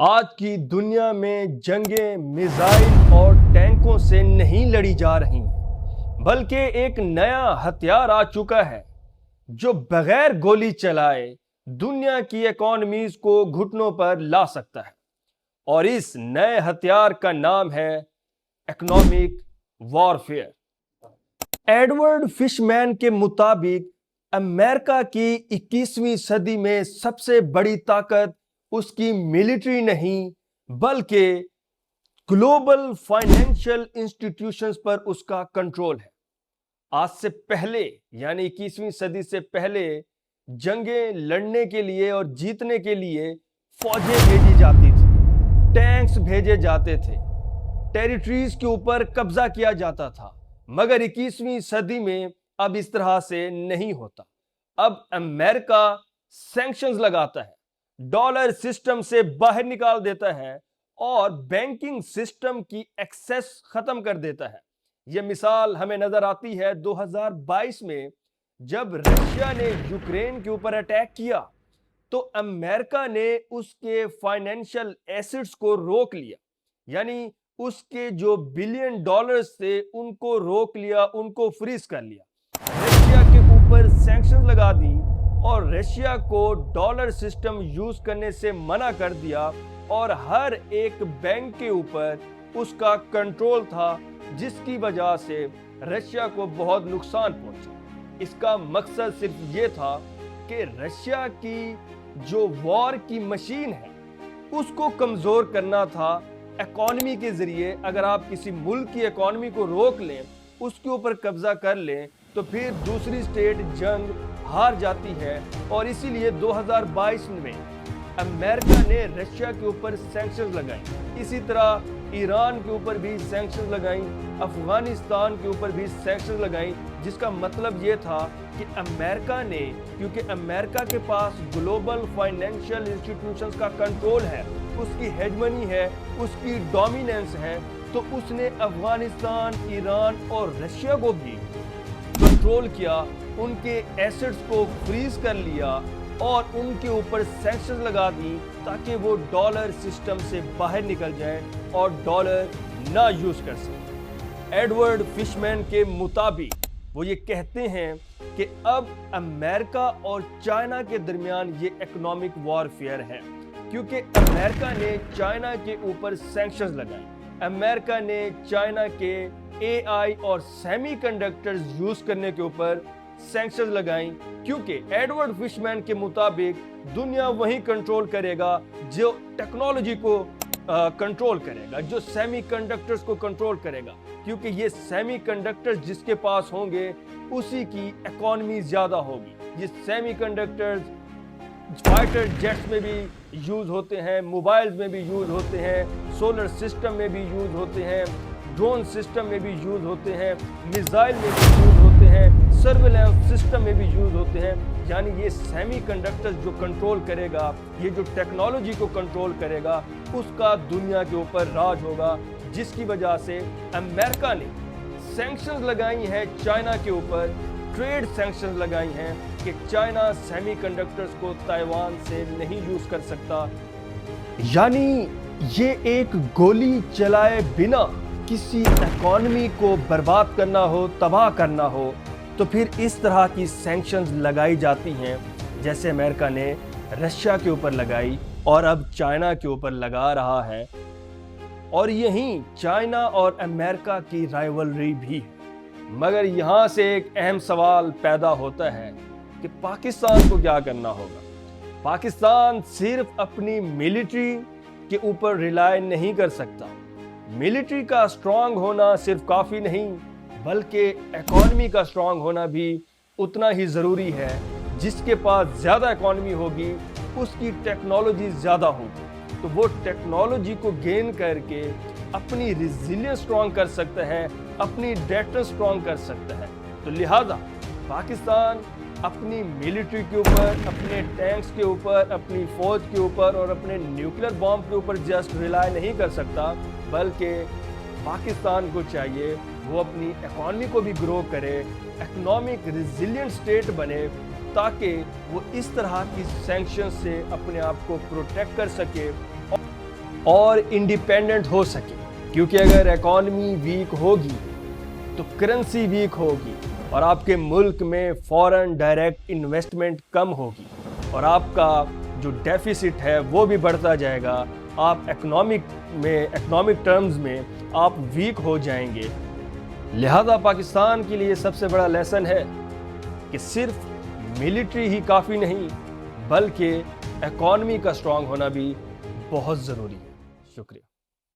آج کی دنیا میں جنگیں میزائل اور ٹینکوں سے نہیں لڑی جا رہی ہیں، بلکہ ایک نیا ہتھیار آ چکا ہے جو بغیر گولی چلائے دنیا کی اکانومیز کو گھٹنوں پر لا سکتا ہے۔ اور اس نئے ہتھیار کا نام ہے اکنامک وارفیئر۔ ایڈورڈ فش مین کے مطابق امریکہ کی 21ویں صدی میں سب سے بڑی طاقت اس کی ملٹری نہیں بلکہ گلوبل فائنینشل انسٹیٹیوشنز پر اس کا کنٹرول ہے۔ آج سے پہلے یعنی 21ویں صدی سے پہلے جنگیں لڑنے کے لیے اور جیتنے کے لیے فوجیں بھیجی جاتی تھی، ٹینکس بھیجے جاتے تھے، ٹیریٹریز کے اوپر قبضہ کیا جاتا تھا، مگر 21ویں صدی میں اب اس طرح سے نہیں ہوتا۔ اب امریکہ سینکشنز لگاتا ہے، ڈالر سسٹم سے باہر نکال دیتا ہے اور بینکنگ سسٹم کی ایکسیس ختم کر دیتا ہے۔ یہ مثال ہمیں نظر آتی ہے 2022 میں جب رشیا نے یوکرین کے اوپر اٹیک کیا تو امریکہ نے اس کے فائنینشل ایسٹس کو روک لیا، یعنی اس کے جو بلین ڈالرز تھے ان کو روک لیا، ان کو فریز کر لیا، رشیا کے اوپر سینکشنز لگا دی اور رشیا کو ڈالر سسٹم یوز کرنے سے منع کر دیا، اور ہر ایک بینک کے اوپر اس کا کنٹرول تھا، جس کی وجہ سے رشیا کو بہت نقصان پہنچا۔ اس کا مقصد صرف یہ تھا کہ رشیا کی جو وار کی مشین ہے اس کو کمزور کرنا تھا اکانومی کے ذریعے۔ اگر آپ کسی ملک کی اکانومی کو روک لیں، اس کے اوپر قبضہ کر لیں، تو پھر دوسری سٹیٹ جنگ ہار جاتی ہے، اور اسی لیے 2022 میں امریکہ نے رشیا کے اوپر سینکشنز لگائیں، اسی طرح ایران کے اوپر بھی سینکشنز لگائیں، افغانستان کے اوپر بھی سینکشنز لگائیں، جس کا مطلب یہ تھا کہ امریکہ نے، کیونکہ امریکہ کے پاس گلوبل فائنینشل انسٹیٹیوشنز کا کنٹرول ہے، اس کی ہیجمنی ہے، اس کی ڈومیننس ہے، تو اس نے افغانستان، ایران اور رشیا کو بھی کنٹرول کیا، ان کے ایسٹس کو فریز کر لیا اور ان کے اوپر سینکشنز لگا دی تاکہ وہ ڈالر سسٹم سے باہر نکل جائیں اور ڈالر نہ یوز کر سکیں۔ ایڈورڈ فش مین کے مطابق وہ یہ کہتے ہیں کہ اب امریکہ اور چائنا کے درمیان یہ اکنامک وارفیئر ہے، کیونکہ امریکہ نے چائنا کے اوپر سینکشنز لگائیں، امریکہ نے چائنا کے اے آئی اور سیمی کنڈکٹرز یوز کرنے کے اوپر سینکشنز لگائیں، کیونکہ ایڈورڈ فش مین کے مطابق دنیا وہی کنٹرول کرے گا جو ٹیکنالوجی کو کنٹرول کرے گا، جو سیمی کنڈکٹرز کو کنٹرول کرے گا، کیونکہ یہ سیمی کنڈکٹرز جس کے پاس ہوں گے اسی کی اکانومی زیادہ ہوگی۔ یہ سیمی کنڈکٹرز فائٹر جیٹس میں بھی یوز ہوتے ہیں، موبائلز میں بھی یوز ہوتے ہیں، سولر سسٹم میں بھی یوز ہوتے ہیں، ڈرون سسٹم میں بھی یوز ہوتے ہیں، میزائل میں بھی یوز ہوتے ہیں، سرویلنس سسٹم میں بھی یوز ہوتے ہیں۔ یعنی یہ سیمی کنڈکٹرز جو کنٹرول کرے گا، یہ جو ٹیکنالوجی کو کنٹرول کرے گا، اس کا دنیا کے اوپر راج ہوگا، جس کی وجہ سے امریکہ نے سینکشنز لگائی ہیں چائنا کے اوپر، ٹریڈ سینکشنز لگائی ہیں کہ چائنا سیمی کنڈکٹرز کو تائیوان سے نہیں یوز کر سکتا۔ یعنی یہ ایک گولی چلائے بنا کسی اکانومی کو برباد کرنا ہو، تباہ کرنا ہو، تو پھر اس طرح کی سینکشنز لگائی جاتی ہیں، جیسے امریکہ نے رشیا کے اوپر لگائی اور اب چائنا کے اوپر لگا رہا ہے۔ اور یہیں چائنا اور امریکہ کی رائیولری بھی ہے۔ مگر یہاں سے ایک اہم سوال پیدا ہوتا ہے کہ پاکستان کو کیا کرنا ہوگا۔ پاکستان صرف اپنی ملٹری کے اوپر ریلائے نہیں کر سکتا۔ ملٹری کا سٹرونگ ہونا صرف کافی نہیں، بلکہ اکانومی کا سٹرونگ ہونا بھی اتنا ہی ضروری ہے۔ جس کے پاس زیادہ اکانومی ہوگی اس کی ٹیکنالوجی زیادہ ہوگی، تو وہ ٹیکنالوجی کو گین کر کے اپنی ریزیلینس سٹرونگ کر سکتا ہے، اپنی ڈیٹر سٹرونگ کر سکتا ہے۔ تو لہٰذا پاکستان اپنی ملٹری کے اوپر، اپنے ٹینکس کے اوپر، اپنی فوج کے اوپر اور اپنے نیوکلیر بام کے اوپر جسٹ ریلائے نہیں کر سکتا، بلکہ پاکستان کو چاہیے وہ اپنی اکانومی کو بھی گرو کرے، اکنامک ریزیلینٹ سٹیٹ بنے، تاکہ وہ اس طرح کی سینکشن سے اپنے آپ کو پروٹیکٹ کر سکے اور انڈیپینڈنٹ ہو سکے، کیونکہ اگر اکانومی ویک ہوگی تو کرنسی ویک ہوگی اور آپ کے ملک میں فورن ڈائریکٹ انویسٹمنٹ کم ہوگی اور آپ کا جو ڈیفیسٹ ہے وہ بھی بڑھتا جائے گا، آپ اکنامک ٹرمز میں آپ ویک ہو جائیں گے۔ لہذا پاکستان کے لیے سب سے بڑا لیسن ہے کہ صرف ملٹری ہی کافی نہیں بلکہ اکانومی کا سٹرونگ ہونا بھی بہت ضروری ہے۔ شکریہ۔